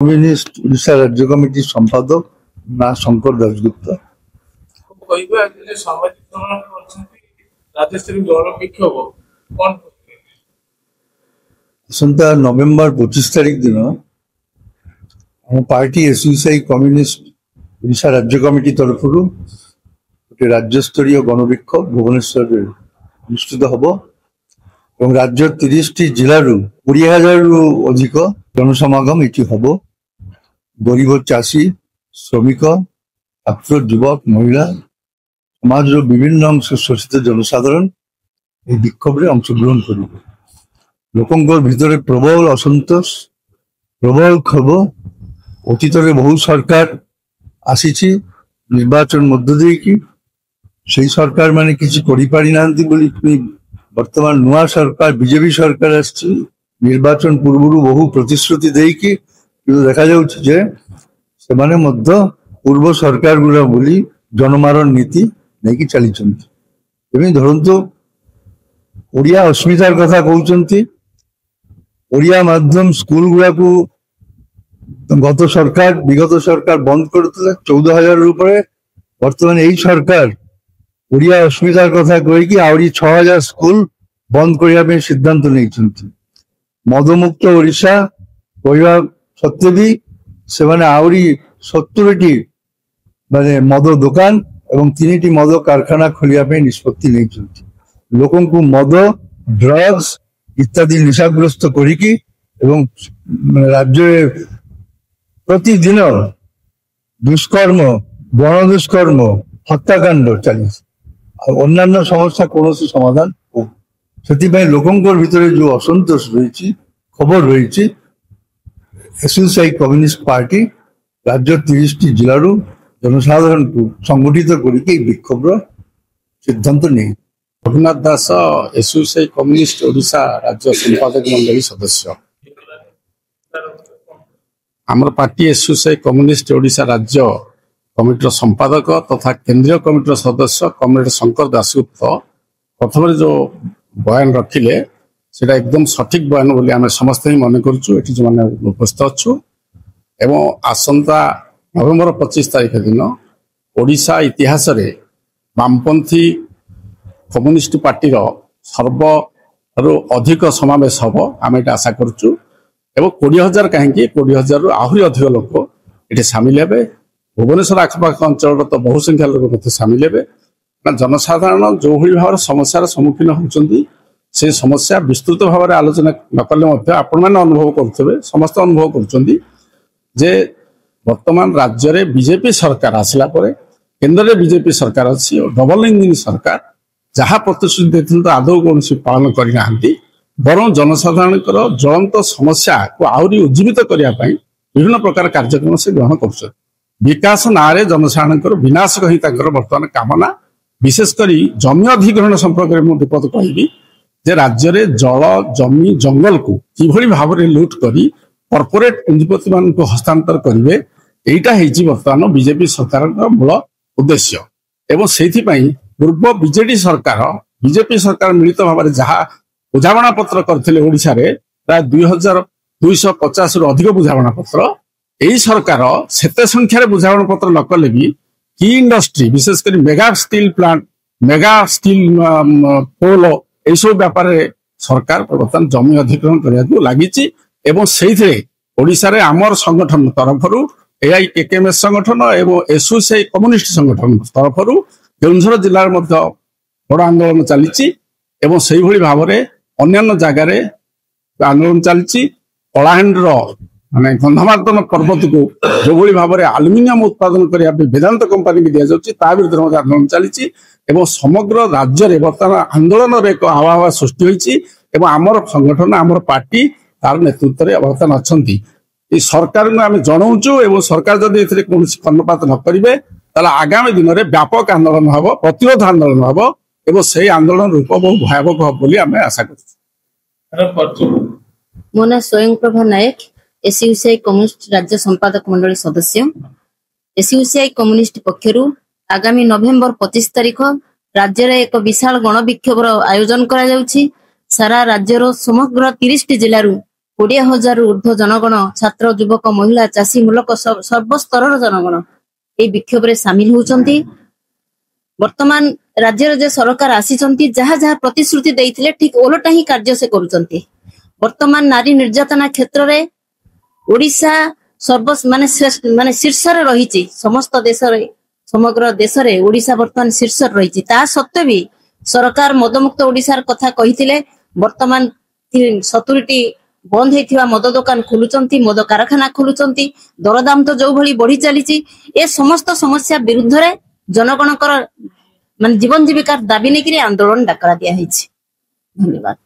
Communist Orissa রাজ্য কমিটির সম্পাদক না শঙ্কর দাশগুপ্ত। আসন্তা নভেম্বর 25 তারিখ দিন ଆମ ପାର୍ଟି ଏସୟୁସିଆଇ କମ୍ୟୁନିଷ୍ଟ ଓଡ଼ିଶା ରାଜ୍ୟ କମିଟି ତରଫରୁ ଗୋଟେ ରାଜ୍ୟସ୍ତରୀୟ ଗଣବିକ୍ଷୋଭ ଭୁବନେଶ୍ୱରରେ ଅନୁଷ୍ଠିତ ହବ ଏବଂ ରାଜ୍ୟ 30ଟି ଜିଲ୍ଲାରୁ 20,000ରୁ ଅଧିକ ଜନସମାଗମ ଏଠି ହବ। ଗରିବ ଚାଷୀ, ଶ୍ରମିକ, ଛାତ୍ର, ଯୁବକ, ମହିଳା, ସମାଜର ବିଭିନ୍ନ ଅଂଶ ଶୋଷିତ ଜନସାଧାରଣ ଏହି ବିକ୍ଷୋଭରେ ଅଂଶଗ୍ରହଣ କରିବେ। ଲୋକଙ୍କ ଭିତରେ ପ୍ରବଳ ଅସନ୍ତୋଷ, ପ୍ରବଳ କ୍ଷୋଭ। ଅତୀତରେ ବହୁ ସରକାର ଆସିଛି ନିର୍ବାଚନ ମଧ୍ୟ ଦେଇକି, ସେଇ ସରକାର ମାନେ କିଛି କରିପାରି ନାହାନ୍ତି ବୋଲି ବର୍ତ୍ତମାନ ନୂଆ ସରକାର ବିଜେପି ସରକାର ଆସିଛି। ନିର୍ବାଚନ ପୂର୍ବରୁ ବହୁ ପ୍ରତିଶ୍ରୁତି ଦେଇକି କିନ୍ତୁ ଦେଖାଯାଉଛି ଯେ ସେମାନେ ମଧ୍ୟ ପୂର୍ବ ସରକାର ଗୁଡା ବୋଲି ଜନମାରଣ ନୀତି ନେଇକି ଚାଲିଛନ୍ତି। ଏବେ ଧରନ୍ତୁ ଓଡ଼ିଆ ଅସ୍ମିତାର କଥା କହୁଛନ୍ତି। ଓଡ଼ିଆ ମାଧ୍ୟମ ସ୍କୁଲ ଗୁଡାକୁ ବିଗତ ସରକାର ବନ୍ଦ କରୁଥିଲେ 14,000 ଉପରେ। ବର୍ତ୍ତମାନ ଏଇ ସରକାର ଓଡ଼ିଆ ଅସ୍ମିତାର କଥା କହିକି ଆହୁରି 6,000 ସ୍କୁଲ ବନ୍ଦ କରିବା ପାଇଁ ସିଦ୍ଧାନ୍ତ ନେଇଛନ୍ତି। ମଦମୁକ୍ତ ଓଡ଼ିଶା କହିବା ସତ୍ତ୍ୱେ ବି ସେମାନେ ଆହୁରି 70ଟି ମଦ ଦୋକାନ ଏବଂ 3ଟି ମଦ କାରଖାନା ଖୋଲିବା ପାଇଁ ନିଷ୍ପତ୍ତି ନେଇଛନ୍ତି। ଲୋକଙ୍କୁ ମଦ, ଡ୍ରଗ୍ସ ଇତ୍ୟାଦି ନିଶାଗ୍ରସ୍ତ କରିକି ଏବଂ ରାଜ୍ୟରେ ପ୍ରତିଦିନ ଦୁଷ୍କର୍ମ, ଗଣ ଦୁଷ୍କର୍ମ, ହତ୍ୟାକାଣ୍ଡ ଚାଲିଛି। ଆଉ ଅନ୍ୟାନ୍ୟ ସମସ୍ୟା କୌଣସି ସମାଧାନ ହଉନି। ସେଥିପାଇଁ ଲୋକଙ୍କ ଭିତରେ ଯୋଉ ଅସନ୍ତୋଷ ରହିଛି, ଖବର ରହିଛି, ଏସୟୁସିଆଇ କମ୍ୟୁନିଷ୍ଟ ପାର୍ଟି ରାଜ୍ୟ 30ଟି ଜିଲ୍ଲାରୁ ଜନସାଧାରଣଙ୍କୁ ସଂଗଠିତ କରିକି ଏହି ବିକ୍ଷୋଭର ସିଦ୍ଧାନ୍ତ ନେଇ। ରଘୁନାଥ ଦାସ, ଏସୟୁସିଆଇ କମ୍ୟୁନିଷ୍ଟ ଓଡ଼ିଶା ରାଜ୍ୟ ସମ୍ପାଦକ ମଣ୍ଡଳୀ ସଦସ୍ୟ। ଆମର ପାର୍ଟି ଏସୟୁସିଆଇ କମ୍ୟୁନିଷ୍ଟ ଓଡ଼ିଶା ରାଜ୍ୟ କମିଟିର ସମ୍ପାଦକ ତଥା କେନ୍ଦ୍ରୀୟ କମିଟିର ସଦସ୍ୟ କମ୍ରେଡ୍ ଶଙ୍କର ଦାଶଗୁପ୍ତ ପ୍ରଥମରେ ଯୋଉ ବୟାନ ରଖିଲେ ସେଟା ଏକଦମ ସଠିକ ବୟାନ ବୋଲି ଆମେ ସମସ୍ତେ ହିଁ ମନେ କରୁଛୁ, ଏଠି ଯେଉଁମାନେ ଉପସ୍ଥିତ ଅଛୁ। ଏବଂ ଆସନ୍ତା ନଭେମ୍ବର 25 ତାରିଖ ଦିନ ଓଡ଼ିଶା ଇତିହାସରେ ବାମପନ୍ଥୀ କମ୍ୟୁନିଷ୍ଟ ପାର୍ଟିର ସର୍ବରୁ ଅଧିକ ସମାବେଶ ହବ, ଆମେ ଏଟା ଆଶା କରୁଛୁ। ଏବଂ 20,000 କାହିଁକି 20,000ରୁ ଆହୁରି ଅଧିକ ଲୋକ ଏଠି ସାମିଲ ହେବେ। ଭୁବନେଶ୍ୱର ଆଖପାଖ ଅଞ୍ଚଳର ତ ବହୁ ସଂଖ୍ୟା ଲୋକ ମଧ୍ୟ ସାମିଲ ହେବେ। ଜନସାଧାରଣ ଯୋଉଭଳି ଭାବରେ ସମସ୍ୟାର ସମ୍ମୁଖୀନ ହେଉଛନ୍ତି, ସେ ସମସ୍ୟା ବିସ୍ତୃତ ଭାବରେ ଆଲୋଚନା ନ କଲେ ମଧ୍ୟ ଆପଣମାନେ ଅନୁଭବ କରୁଥିବେ, ସମସ୍ତେ ଅନୁଭବ କରୁଛନ୍ତି ଯେ ବର୍ତ୍ତମାନ ରାଜ୍ୟରେ ବିଜେପି ସରକାର ଆସିଲା ପରେ କେନ୍ଦ୍ରରେ ବିଜେପି ସରକାର ଅଛି, ଡବଲ ଇଞ୍ଜିନ ସରକାର। ଯାହା ପ୍ରତିଶ୍ରୁତି ଦେଇଥିଲେ ଆଦୌ କୌଣସି ପାଳନ କରିନାହାନ୍ତି, ବରଂ ଜନସାଧାରଣଙ୍କର ଜ୍ୱଳନ୍ତ ସମସ୍ୟାକୁ ଆହୁରି ଉଜ୍ଜୀବିତ କରିବା ପାଇଁ ବିଭିନ୍ନ ପ୍ରକାର କାର୍ଯ୍ୟକ୍ରମ ସେ ଗ୍ରହଣ କରୁଛନ୍ତି। ବିକାଶ ନାଁରେ ଜନସାଧାରଣଙ୍କର ବିନାଶକ ହିଁ ତାଙ୍କର ବର୍ତ୍ତମାନ କାମନା। ବିଶେଷ କରି ଜମି ଅଧିଗ୍ରହଣ ସମ୍ପର୍କରେ ମୁଁ ଦୀପଦ କହିବି ଯେ ରାଜ୍ୟରେ ଜଳ, ଜମି, ଜଙ୍ଗଲକୁ କିଭଳି ଭାବରେ ଲୁଟ୍ କରି କର୍ପୋରେଟ ପୁଞ୍ଜିପତି ମାନଙ୍କୁ ହସ୍ତାନ୍ତର କରିବେ, ଏଇଟା ହେଇଛି ବର୍ତ୍ତମାନ ବିଜେପି ସରକାରଙ୍କ ମୂଳ ଉଦ୍ଦେଶ୍ୟ। ଏବଂ ସେଇଥିପାଇଁ ପୂର୍ବ ବିଜେଡି ସରକାର, ବିଜେପି ସରକାର ମିଳିତ ଭାବରେ ଯାହା ବୁଝାମଣା ପତ୍ର କରିଥିଲେ ଓଡ଼ିଶାରେ ପ୍ରାୟ 2,250ରୁ ଅଧିକ ବୁଝାମଣା ପତ୍ର, ଏଇ ସରକାର ସେତେ ସଂଖ୍ୟାରେ ବୁଝାମଣା ପତ୍ର ନ କଲେ ବି କି ଇଣ୍ଡଷ୍ଟ୍ରି, ବିଶେଷ କରି mega steel plant, mega steel pole, ଏଇସବୁ ବ୍ୟାପାରରେ ସରକାର ବର୍ତ୍ତମାନ ଜମି ଅଧିଗ୍ରହଣ କରିବାକୁ ଲାଗିଛି। ଏବଂ ସେଇଥିରେ ଓଡ଼ିଶାରେ ଆମର ସଂଗଠନ ତରଫରୁ AIKKMS ସଂଗଠନ ଏବଂ ଏସୟୁସିଆଇ କମ୍ୟୁନିଷ୍ଟ ସଂଗଠନ ତରଫରୁ କେଉଁଝର ଜିଲ୍ଲାରେ ମଧ୍ୟ ବଡ଼ ଆନ୍ଦୋଳନ ଚାଲିଛି। ଏବଂ ସେଇଭଳି ଭାବରେ ଅନ୍ୟାନ୍ୟ ଜାଗାରେ ଆନ୍ଦୋଳନ ଚାଲିଛି। କଳାହାଣ୍ଡିର ଗନ୍ଧମାର୍ଦ୍ଦନ ପର୍ବତକୁ ଯୋଉଭଳି ଭାବରେ ଆଲୁମିନିୟମ ଉତ୍ପାଦନ କରିବା ପାଇଁ ବେଦାନ୍ତ କମ୍ପାନୀକି ଦିଆଯାଉଛି, ତା ବିରୁଦ୍ଧରେ ମଧ୍ୟ ଆନ୍ଦୋଳନ ଚାଲିଛି। ଏବଂ ସମଗ୍ର ରାଜ୍ୟରେ ବର୍ତ୍ତମାନ ଆନ୍ଦୋଳନର ଏକ ହାୱା ସୃଷ୍ଟି ହୋଇଛି। ଏବଂ ଆମର ସଂଗଠନ, ଆମର ପାର୍ଟି ତାର ନେତୃତ୍ୱରେ ବର୍ତ୍ତମାନ ଅଛନ୍ତି। এই ସରକାରଙ୍କୁ ଆମେ ଜଣାଉଛୁ ଏବଂ ସରକାର ଯଦି ଏଥିରେ କୌଣସି କର୍ଣ୍ଣପାତ ନ କରିବେ ତାହେଲେ ଆଗାମୀ ଦିନରେ ବ୍ୟାପକ ଆନ୍ଦୋଳନ ହେବ, ପ୍ରତିରୋଧ ଆନ୍ଦୋଳନ ହେବ ଏବଂ ସେହି ଆନ୍ଦୋଳନ ରୂପ ବହୁ ଭୟାବହ ହେବ ବୋଲି ଆମେ ଆଶା କରୁଛୁ। ମୋ ନାଁ ସ୍ୱୟଂପ୍ରଭା ନାୟକ, ଏସୟୁସିଆଇ କମ୍ୟୁନିଷ୍ଟ ରାଜ୍ୟ ସମ୍ପାଦକ ମଣ୍ଡଳୀ ସଦସ୍ୟ। ଏସୟୁସିଆଇ କମ୍ୟୁନିଷ୍ଟ ପକ୍ଷରୁ ଆଗାମୀ ନଭେମ୍ବର 25 ତାରିଖ ରାଜ୍ୟରେ ଏକ ବିଶାଳ ଗଣବିକ୍ଷୋଭର ଆୟୋଜନ କରାଯାଉଛି। ସାରା ରାଜ୍ୟର ସମଗ୍ର 30ଟି ଜିଲ୍ଲାରୁ 20,000 ঊর্ধ্ব জনগণ ছাত্র যুবক মহিলা চাষী মূলକ সর্বস্তরର ଜନଗଣ এই বিক্ষোভରେ ସାମିଲ ହଉଛନ୍ତି। ବର୍ତ୍ତମାନ ରାଜ୍ୟର ଯେ ସରକାର ଆସିଛନ୍ତି ଯାହା ଯାହା ପ୍ରତିଶ୍ରୁତି ଦେଇଥିଲେ ଠିକ ଓଲଟା ହିଁ କାର୍ଯ୍ୟ ସେ କରୁଛନ୍ତି। ବର୍ତ୍ତମାନ ନାରୀ ନିର୍ଯାତନା କ୍ଷେତ୍ରରେ ଓଡ଼ିଶା ମାନେ ଶୀର୍ଷରେ ରହିଛି ସମସ୍ତ ଦେଶରେ, ସମଗ୍ର ଦେଶରେ ଓଡ଼ିଶା ବର୍ତ୍ତମାନ ଶୀର୍ଷରେ ରହିଛି। ତା ସତ୍ତ୍ୱେ ବି ସରକାର ମଦମୁକ୍ତ ଓଡ଼ିଶାର କଥା କହିଥିଲେ। ବର୍ତ୍ତମାନ 70ଟି ବନ୍ଦ ହେଇଥିବା ମଦ ଦୋକାନ ଖୋଲୁଛନ୍ତି, ମଦ କାରଖାନା ଖୋଲୁଛନ୍ତି, ଦରଦାମ ତ ଯୋଉ ଭଳି ବଢି ଚାଲିଛି। ଏ ସମସ୍ତ ସମସ୍ୟା ବିରୁଦ୍ଧରେ ଜନଗଣଙ୍କର ମାନେ ଜୀବନ ଜୀବିକାର ଦାବି ନେଇକିରି ଆନ୍ଦୋଳନ ଡାକରା ଦିଆହେଇଛି। ଧନ୍ୟବାଦ।